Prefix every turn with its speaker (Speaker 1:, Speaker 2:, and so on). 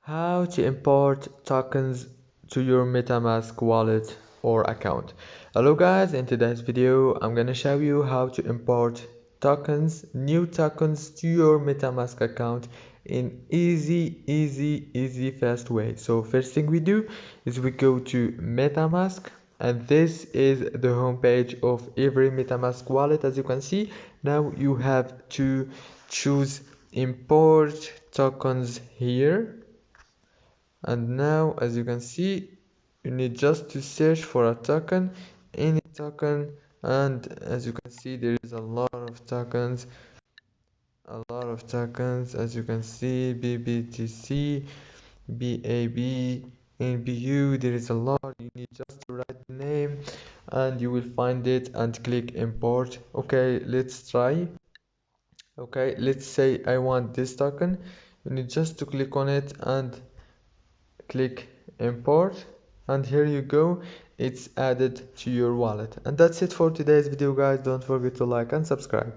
Speaker 1: How to import tokens to your Metamask wallet or account. Hello guys, in today's video I'm gonna show you how to import new tokens to your Metamask account in easy fast way. So first thing we do is we go to Metamask, and this is the home page of every Metamask wallet. As you can see, now you have to choose import tokens here. And now, as you can see, you need just to search for a token, any token. And as you can see, there is a lot of tokens, as you can see, BBTC, BAB, NBU. There is a lot. You need just to write the name and you will find it and click import. Okay, let's try. Okay, let's say I want this token. You need just to click on it and click import, and here you go, it's added to your wallet. And that's it for today's video guys. Don't forget to like and subscribe.